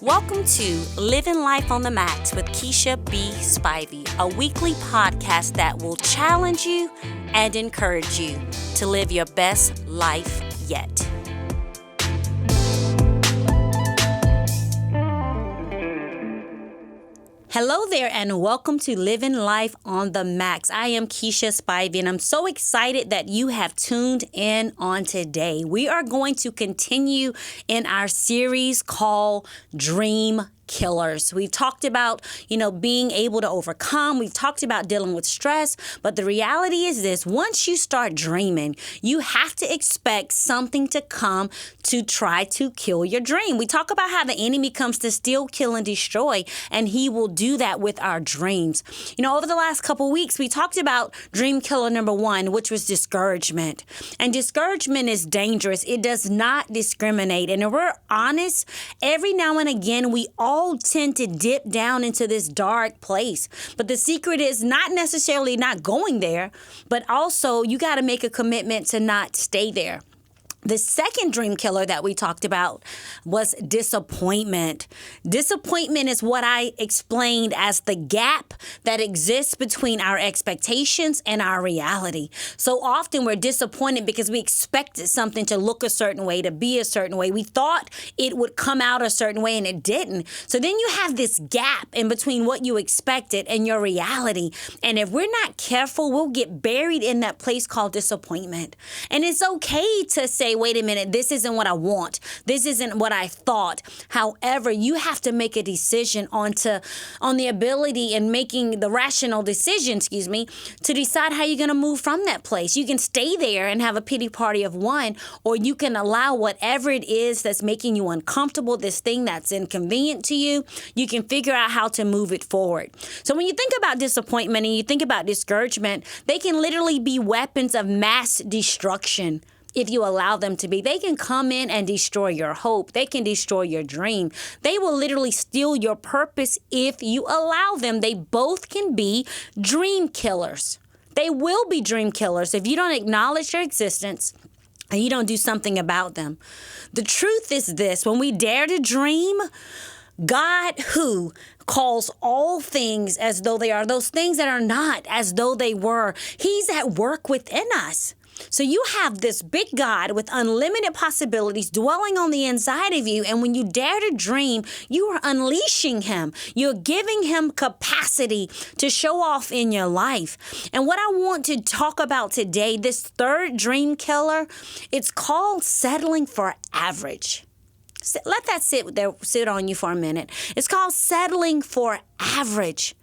Welcome to Living Life on the Max with Keisha B. Spivey, a weekly podcast that will challenge you and encourage you to live your best life yet. Hello there and welcome to Living Life on the Max. I am Keisha Spivey and I'm so excited that you have tuned in on today. We are going to continue in our series called Dream Killers. We've talked about, being able to overcome. We've talked about dealing with stress. But the reality is this: once you start dreaming, you have to expect something to come to try to kill your dream. We talk about how the enemy comes to steal, kill, and destroy, and he will do that with our dreams. Over the last couple weeks, we talked about dream killer number one, which was discouragement. And discouragement is dangerous. It does not discriminate. And if we're honest, every now and again, we all tend to dip down into this dark place. But the secret is not necessarily not going there, but also you got to make a commitment to not stay there. The second dream killer that we talked about was disappointment. Disappointment is what I explained as the gap that exists between our expectations and our reality. So often we're disappointed because we expected something to look a certain way, to be a certain way. We thought it would come out a certain way and it didn't. So then you have this gap in between what you expected and your reality. And if we're not careful, we'll get buried in that place called disappointment. And it's okay to say, wait a minute, this isn't what I want. This isn't what I thought. However, you have to make a decision on the ability and making the rational decision, to decide how you're going to move from that place. You can stay there and have a pity party of one, or you can allow whatever it is that's making you uncomfortable, this thing that's inconvenient to you, you can figure out how to move it forward. So when you think about disappointment and you think about discouragement, they can literally be weapons of mass destruction. If you allow them to be, they can come in and destroy your hope. They can destroy your dream. They will literally steal your purpose if you allow them. They both can be dream killers. They will be dream killers if you don't acknowledge their existence and you don't do something about them. The truth is this: when we dare to dream, God, who calls all things as though they are, those things that are not as though they were, He's at work within us. So you have this big God with unlimited possibilities dwelling on the inside of you. And when you dare to dream, you are unleashing Him. You're giving Him capacity to show off in your life. And what I want to talk about today, this third dream killer, it's called settling for average. Let that sit on you for a minute. It's called settling for average.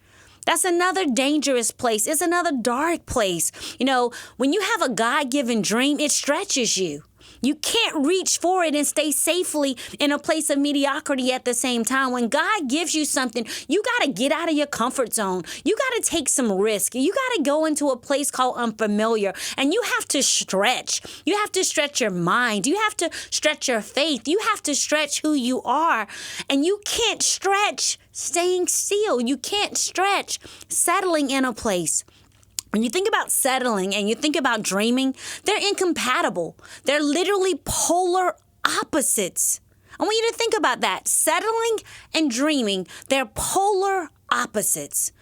That's another dangerous place. It's another dark place. When you have a God-given dream, it stretches you. You can't reach for it and stay safely in a place of mediocrity at the same time. When God gives you something, you got to get out of your comfort zone. You got to take some risk. You got to go into a place called unfamiliar, and you have to stretch. You have to stretch your mind. You have to stretch your faith. You have to stretch who you are, and you can't stretch staying still. You can't stretch settling in a place. When you think about settling and you think about dreaming, they're incompatible. They're literally polar opposites. I want you to think about that. Settling and dreaming, they're polar opposites.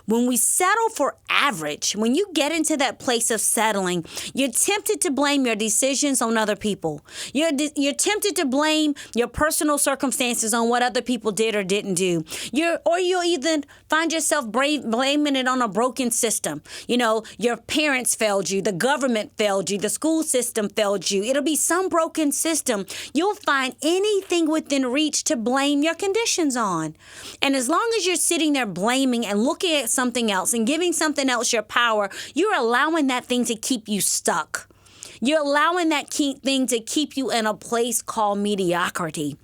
When we settle for average, when you get into that place of settling, you're tempted to blame your decisions on other people. You're tempted to blame your personal circumstances on what other people did or didn't do. You'll even find yourself blaming it on a broken system. Your parents failed you, the government failed you, the school system failed you. It'll be some broken system. You'll find anything within reach to blame your conditions on. And as long as you're sitting there blaming and looking at something else and giving something else your power, you're allowing that thing to keep you stuck. You're allowing that thing to keep you in a place called mediocrity.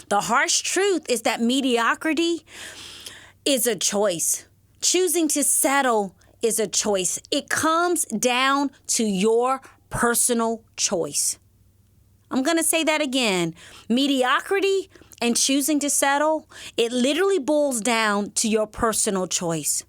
The harsh truth is that mediocrity is a choice. Choosing to settle is a choice. It comes down to your personal choice. I'm going to say that again. Mediocrity and choosing to settle, it literally boils down to your personal choice.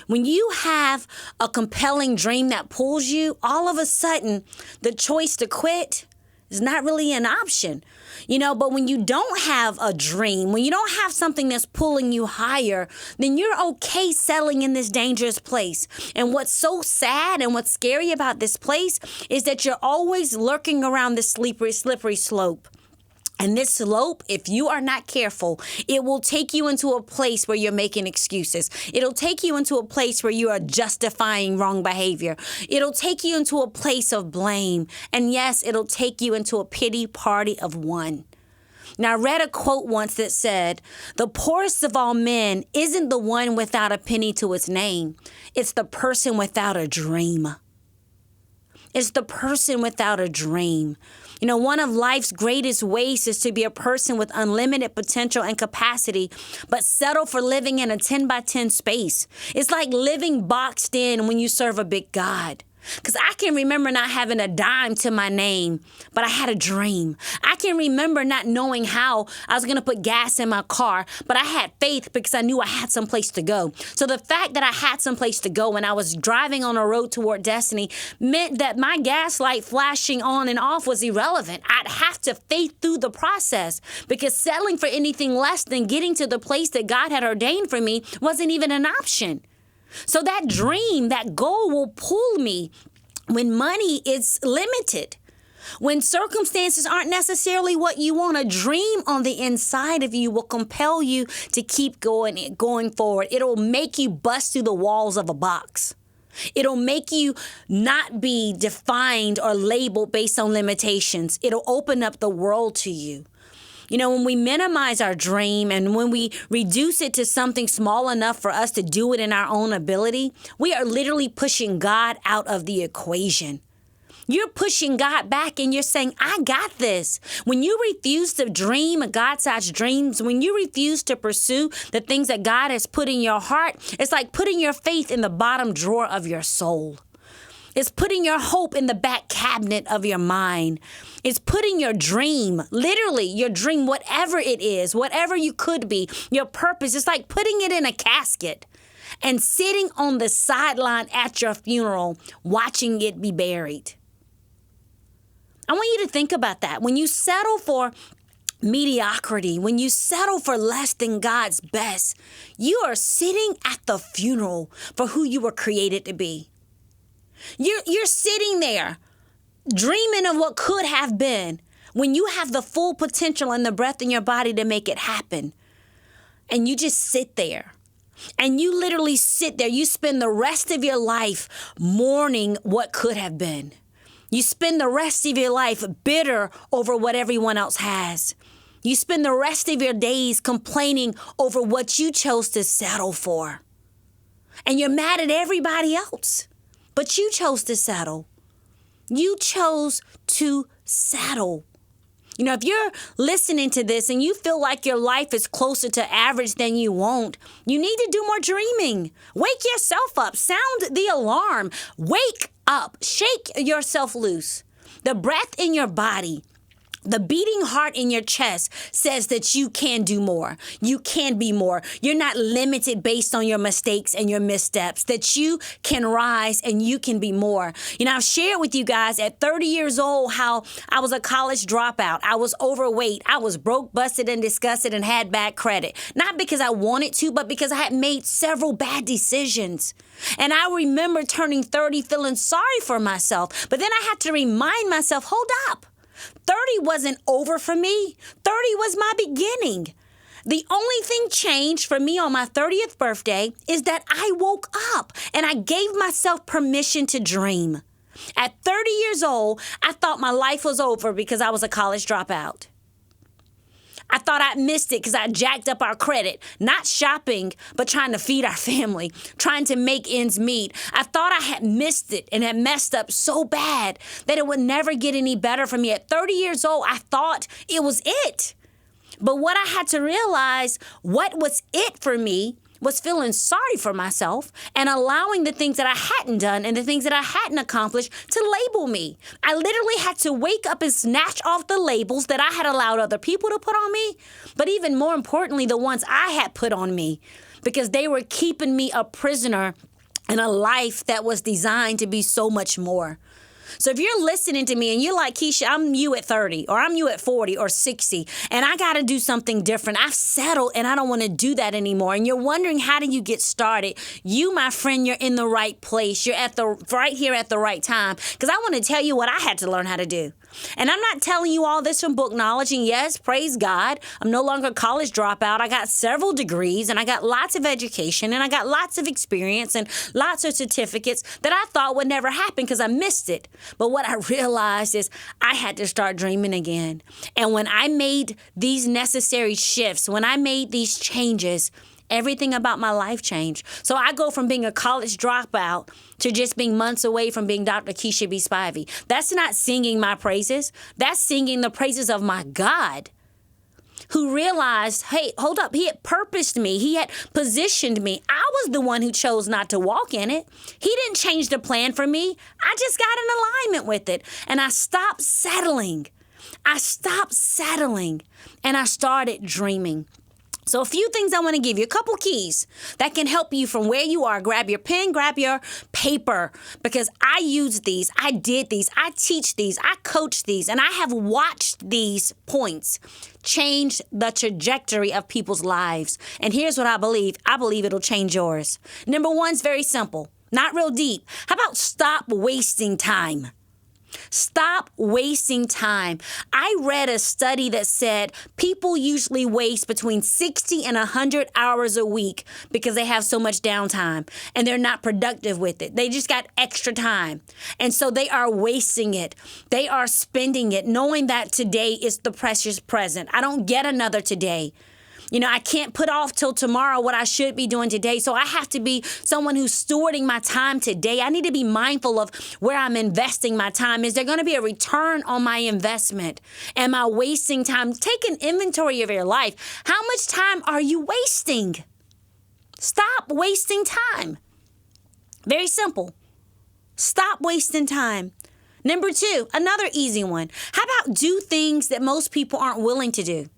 When you have a compelling dream that pulls you, all of a sudden, the choice to quit It's not really an option. But when you don't have a dream, when you don't have something that's pulling you higher, then you're okay settling in this dangerous place. And what's so sad and what's scary about this place is that you're always lurking around this slippery slope. And this slope, if you are not careful, it will take you into a place where you're making excuses. It'll take you into a place where you are justifying wrong behavior. It'll take you into a place of blame. And yes, it'll take you into a pity party of one. Now, I read a quote once that said, "The poorest of all men isn't the one without a penny to his name. It's the person without a dream." It's the person without a dream. One of life's greatest wastes is to be a person with unlimited potential and capacity, but settle for living in a 10 by 10 space. It's like living boxed in when you serve a big God. Because I can remember not having a dime to my name, but I had a dream. I can remember not knowing how I was going to put gas in my car, but I had faith because I knew I had someplace to go. So the fact that I had someplace to go and I was driving on a road toward destiny meant that my gas light flashing on and off was irrelevant. I'd have to faith through the process because settling for anything less than getting to the place that God had ordained for me wasn't even an option. So that dream, that goal will pull me when money is limited, when circumstances aren't necessarily what you want. A dream on the inside of you will compel you to keep going forward. It'll make you bust through the walls of a box. It'll make you not be defined or labeled based on limitations. It'll open up the world to you. When we minimize our dream and when we reduce it to something small enough for us to do it in our own ability, we are literally pushing God out of the equation. You're pushing God back and you're saying, I got this. When you refuse to dream God-sized dreams, when you refuse to pursue the things that God has put in your heart, it's like putting your faith in the bottom drawer of your soul. It's putting your hope in the back cabinet of your mind. It's putting your dream, literally your dream, whatever it is, whatever you could be, your purpose. It's like putting it in a casket and sitting on the sideline at your funeral, watching it be buried. I want you to think about that. When you settle for mediocrity, when you settle for less than God's best, you are sitting at the funeral for who you were created to be. You're sitting there dreaming of what could have been when you have the full potential and the breath in your body to make it happen. And you just sit there. And you literally sit there. You spend the rest of your life mourning what could have been. You spend the rest of your life bitter over what everyone else has. You spend the rest of your days complaining over what you chose to settle for. And you're mad at everybody else. But you chose to settle. You chose to settle. If you're listening to this and you feel like your life is closer to average than you want, you need to do more dreaming. Wake yourself up. Sound the alarm. Wake up. Shake yourself loose. The breath in your body, the beating heart in your chest says that you can do more. You can be more. You're not limited based on your mistakes and your missteps, that you can rise and you can be more. I've shared with you guys at 30 years old how I was a college dropout. I was overweight. I was broke, busted, and disgusted and had bad credit. Not because I wanted to, but because I had made several bad decisions. And I remember turning 30 feeling sorry for myself. But then I had to remind myself, hold up. 30 wasn't over for me. 30 was my beginning. The only thing changed for me on my 30th birthday is that I woke up and I gave myself permission to dream. At 30 years old, I thought my life was over because I was a college dropout. I thought I'd missed it because I jacked up our credit, not shopping, but trying to feed our family, trying to make ends meet. I thought I had missed it and had messed up so bad that it would never get any better for me. At 30 years old, I thought it was it. But what I had to realize, what was it for me was feeling sorry for myself and allowing the things that I hadn't done and the things that I hadn't accomplished to label me. I literally had to wake up and snatch off the labels that I had allowed other people to put on me, but even more importantly, the ones I had put on me, because they were keeping me a prisoner in a life that was designed to be so much more. So if you're listening to me and you're like, Keisha, I'm you at 30 or I'm you at 40 or 60 and I got to do something different. I've settled and I don't want to do that anymore. And you're wondering, how do you get started? You, my friend, you're in the right place. You're right here at the right time, because I want to tell you what I had to learn how to do. And I'm not telling you all this from book knowledge. And yes, praise God, I'm no longer a college dropout. I got several degrees and I got lots of education and I got lots of experience and lots of certificates that I thought would never happen because I missed it. But what I realized is I had to start dreaming again. And when I made these necessary shifts, when I made these changes, everything about my life changed. So I go from being a college dropout to just being months away from being Dr. Keisha B. Spivey. That's not singing my praises. That's singing the praises of my God, who realized, hey, hold up, he had purposed me. He had positioned me. I was the one who chose not to walk in it. He didn't change the plan for me. I just got in alignment with it. And I stopped settling. And I started dreaming. So a few things I want to give you, a couple keys that can help you from where you are. Grab your pen, grab your paper, because I use these, I did these, I teach these, I coach these, and I have watched these points change the trajectory of people's lives. And here's what I believe. I believe it'll change yours. Number one is very simple, not real deep. How about stop wasting time? Stop wasting time. I read a study that said people usually waste between 60 and 100 hours a week because they have so much downtime and they're not productive with it. They just got extra time. And so they are wasting it. They are spending it knowing that today is the precious present. I don't get another today. You know, I can't put off till tomorrow what I should be doing today. So I have to be someone who's stewarding my time today. I need to be mindful of where I'm investing my time. Is there going to be a return on my investment? Am I wasting time? Take an inventory of your life. How much time are you wasting? Stop wasting time. Very simple. Stop wasting time. Number two, another easy one. How about do things that most people aren't willing to do?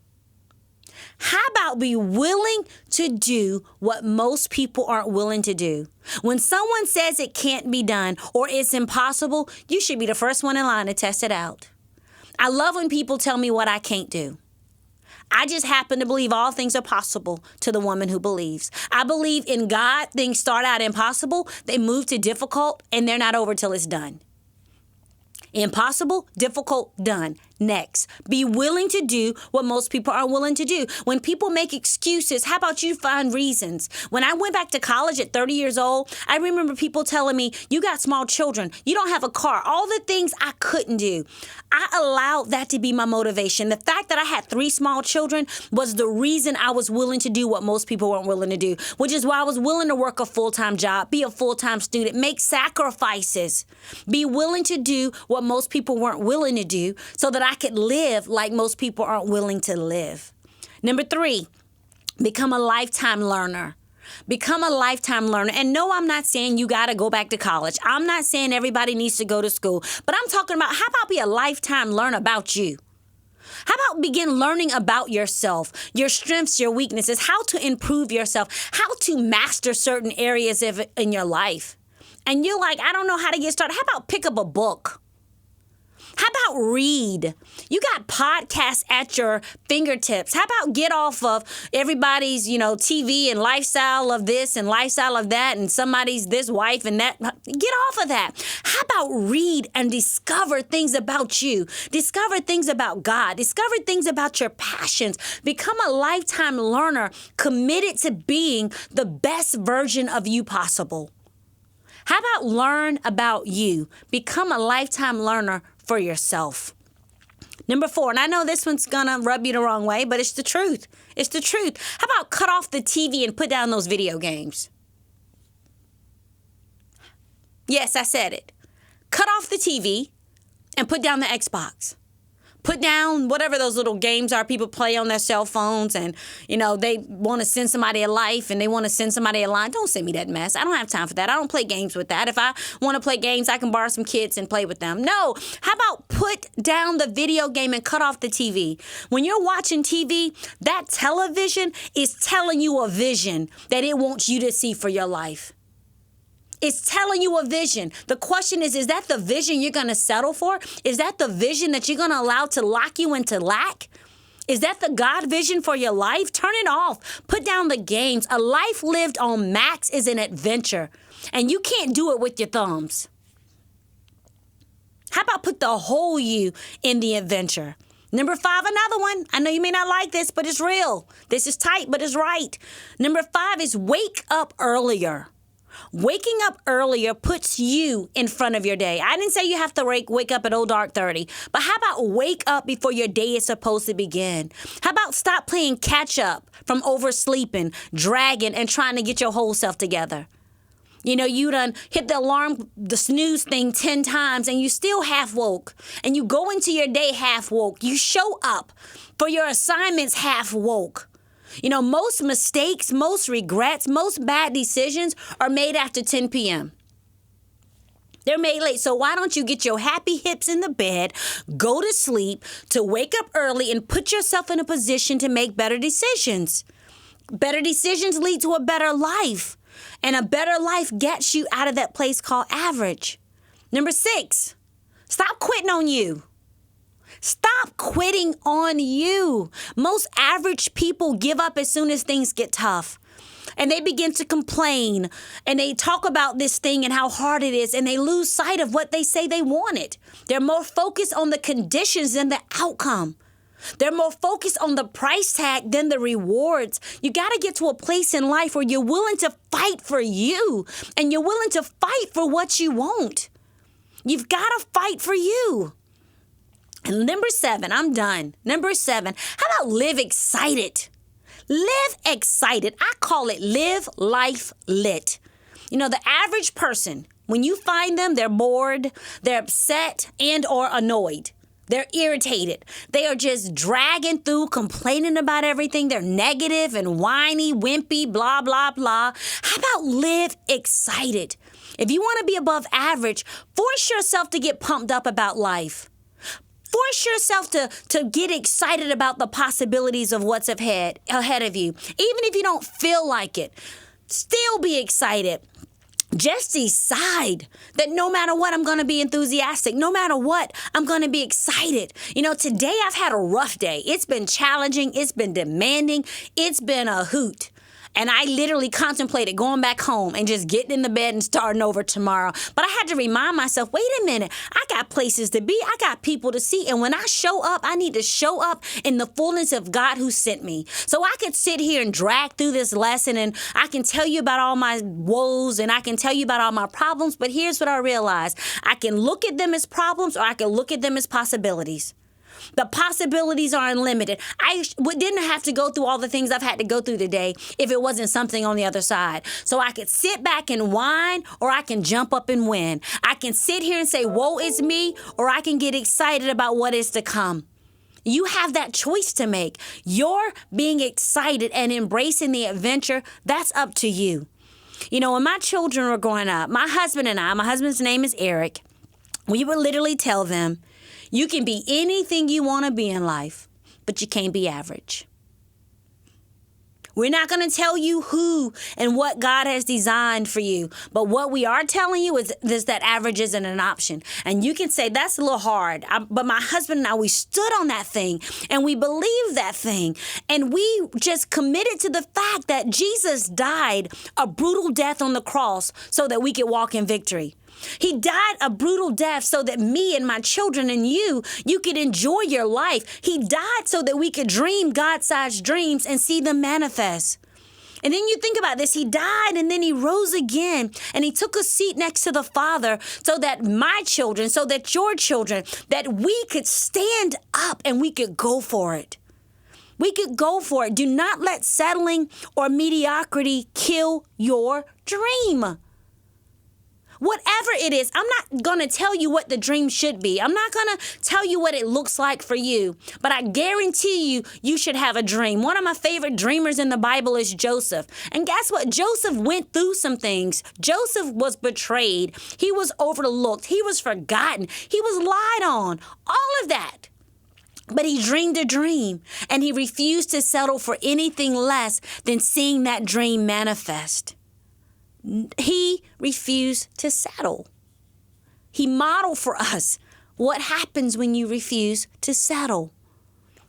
How about be willing to do what most people aren't willing to do? When someone says it can't be done or it's impossible, you should be the first one in line to test it out. I love when people tell me what I can't do. I just happen to believe all things are possible to the woman who believes. I believe in God, things start out impossible, they move to difficult, and they're not over till it's done. Impossible, difficult, done. Next, be willing to do what most people aren't willing to do. When people make excuses, how about you find reasons? When I went back to college at 30 years old, I remember people telling me, you got small children, you don't have a car, all the things I couldn't do. I allowed that to be my motivation. The fact that I had 3 small children was the reason I was willing to do what most people weren't willing to do, which is why I was willing to work a full-time job, be a full-time student, make sacrifices, be willing to do what most people weren't willing to do so that I could live like most people aren't willing to live. Number 3, become a lifetime learner. Become a lifetime learner. And no, I'm not saying you got to go back to college. I'm not saying everybody needs to go to school. But I'm talking about, how about be a lifetime learner about you? How about begin learning about yourself, your strengths, your weaknesses, how to improve yourself, how to master certain areas in your life. And you're like, I don't know how to get started. How about pick up a book? How about read? You got podcasts at your fingertips. How about get off of everybody's, TV and lifestyle of this and lifestyle of that and somebody's this wife and that. Get off of that. How about read and discover things about you? Discover things about God. Discover things about your passions. Become a lifetime learner committed to being the best version of you possible. How about learn about you? Become a lifetime learner for yourself. Number 4, and I know this one's gonna rub you the wrong way, but it's the truth. It's the truth. How about cut off the TV and put down those video games? Yes, I said it. Cut off the TV and put down the Xbox. Put down whatever those little games are people play on their cell phones and, they want to send somebody a life and they want to send somebody a line. Don't send me that mess. I don't have time for that. I don't play games with that. If I want to play games, I can borrow some kids and play with them. No. How about put down the video game and cut off the TV? When you're watching TV, that television is telling you a vision that it wants you to see for your life. It's telling you a vision. The question is that the vision you're going to settle for? Is that the vision that you're going to allow to lock you into lack? Is that the God vision for your life? Turn it off. Put down the games. A life lived on max is an adventure, and you can't do it with your thumbs. How about put the whole you in the adventure? Number 5, another one. I know you may not like this, but it's real. This is tight, but it's right. Number 5 is wake up earlier. Waking up earlier puts you in front of your day. I didn't say you have to wake up at old dark 30, but how about wake up before your day is supposed to begin? How about stop playing catch up from oversleeping, dragging, and trying to get your whole self together? You know, you done hit the snooze thing 10 times and you still half woke. And you go into your day half woke. You show up for your assignments half woke. You know, most mistakes, most regrets, most bad decisions are made after 10 p.m. They're made late. So why don't you get your happy hips in the bed, go to sleep, to wake up early and put yourself in a position to make better decisions? Better decisions lead to a better life. And a better life gets you out of that place called average. Number 6, stop quitting on you. Stop quitting on you. Most average people give up as soon as things get tough. And they begin to complain. And they talk about this thing and how hard it is. And they lose sight of what they say they wanted. They're more focused on the conditions than the outcome. They're more focused on the price tag than the rewards. You got to get to a place in life where you're willing to fight for you. And you're willing to fight for what you want. You've got to fight for you. And number 7, I'm done. Number 7, how about live excited? Live excited. I call it live life lit. You know, the average person, when you find them, they're bored, they're upset and or annoyed. They're irritated. They are just dragging through, complaining about everything. They're negative and whiny, wimpy, blah, blah, blah. How about live excited? If you want to be above average, force yourself to get pumped up about life. Force yourself to get excited about the possibilities of what's ahead of you. Even if you don't feel like it, still be excited. Just decide that no matter what, I'm going to be enthusiastic. No matter what, I'm going to be excited. You know, today I've had a rough day. It's been challenging. It's been demanding. It's been a hoot. And I literally contemplated going back home and just getting in the bed and starting over tomorrow. But I had to remind myself, wait a minute, I got places to be. I got people to see. And when I show up, I need to show up in the fullness of God who sent me. So I could sit here and drag through this lesson and I can tell you about all my woes and I can tell you about all my problems. But here's what I realized. I can look at them as problems or I can look at them as possibilities. The possibilities are unlimited. I didn't have to go through all the things I've had to go through today if it wasn't something on the other side. So I could sit back and whine or I can jump up and win. I can sit here and say, woe is me, or I can get excited about what is to come. You have that choice to make. You're being excited and embracing the adventure. That's up to you. You know, when my children were growing up, my husband's name is Eric, we would literally tell them, you can be anything you want to be in life, but you can't be average. We're not going to tell you who and what God has designed for you. But what we are telling you is that average isn't an option. And you can say, that's a little hard. But my husband and I, we stood on that thing and we believed that thing. And we just committed to the fact that Jesus died a brutal death on the cross so that we could walk in victory. He died a brutal death so that me and my children and you could enjoy your life. He died so that we could dream God-sized dreams and see them manifest. And then you think about this. He died and then he rose again and he took a seat next to the Father so that my children, so that your children, that we could stand up and we could go for it. We could go for it. Do not let settling or mediocrity kill your dream. Whatever it is, I'm not going to tell you what the dream should be. I'm not going to tell you what it looks like for you. But I guarantee you, you should have a dream. One of my favorite dreamers in the Bible is Joseph. And guess what? Joseph went through some things. Joseph was betrayed. He was overlooked. He was forgotten. He was lied on. All of that. But he dreamed a dream. And he refused to settle for anything less than seeing that dream manifest. He refused to settle. He modeled for us what happens when you refuse to settle.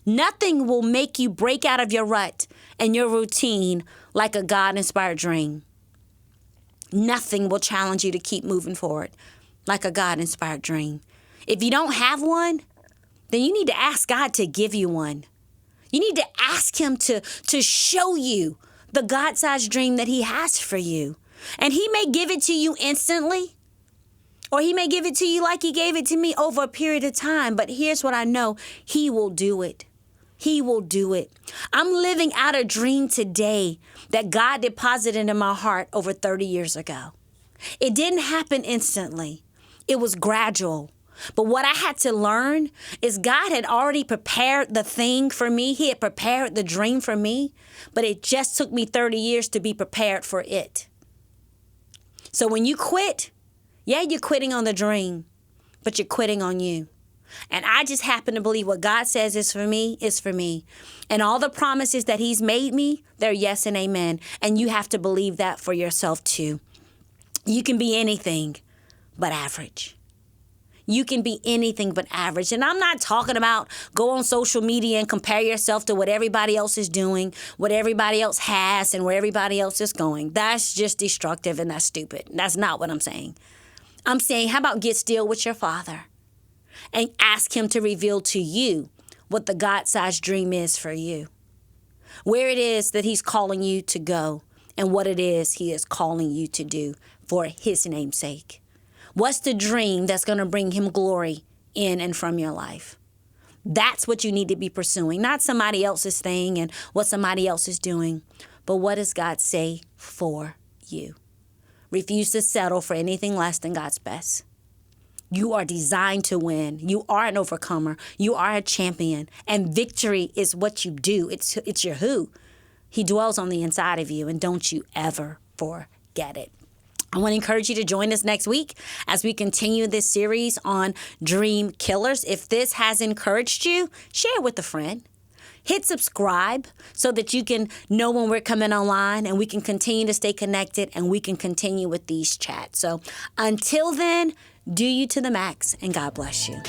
Nothing will make you break out of your rut and your routine like a God-inspired dream. Nothing will challenge you to keep moving forward like a God-inspired dream. If you don't have one, then you need to ask God to give you one. You need to ask him to show you the God-sized dream that he has for you. And he may give it to you instantly, or he may give it to you like he gave it to me over a period of time. But here's what I know. He will do it. He will do it. I'm living out a dream today that God deposited in my heart over 30 years ago. It didn't happen instantly. It was gradual. But what I had to learn is God had already prepared the thing for me. He had prepared the dream for me, but it just took me 30 years to be prepared for it. So when you quit, yeah, you're quitting on the dream, but you're quitting on you. And I just happen to believe what God says is for me, is for me. And all the promises that he's made me, they're yes and amen. And you have to believe that for yourself too. You can be anything but average. You can be anything but average. And I'm not talking about go on social media and compare yourself to what everybody else is doing, what everybody else has, and where everybody else is going. That's just destructive and that's stupid. That's not what I'm saying. I'm saying, how about get still with your Father and ask him to reveal to you what the God-sized dream is for you, where it is that he's calling you to go, and what it is he is calling you to do for his name's sake. What's the dream that's going to bring him glory in and from your life? That's what you need to be pursuing, not somebody else's thing and what somebody else is doing, but what does God say for you? Refuse to settle for anything less than God's best. You are designed to win. You are an overcomer. You are a champion. And victory is what you do. It's your who. He dwells on the inside of you, and don't you ever forget it. I want to encourage you to join us next week as we continue this series on dream killers. If this has encouraged you, share it with a friend. Hit subscribe so that you can know when we're coming online and we can continue to stay connected and we can continue with these chats. So until then, do you to the max and God bless you.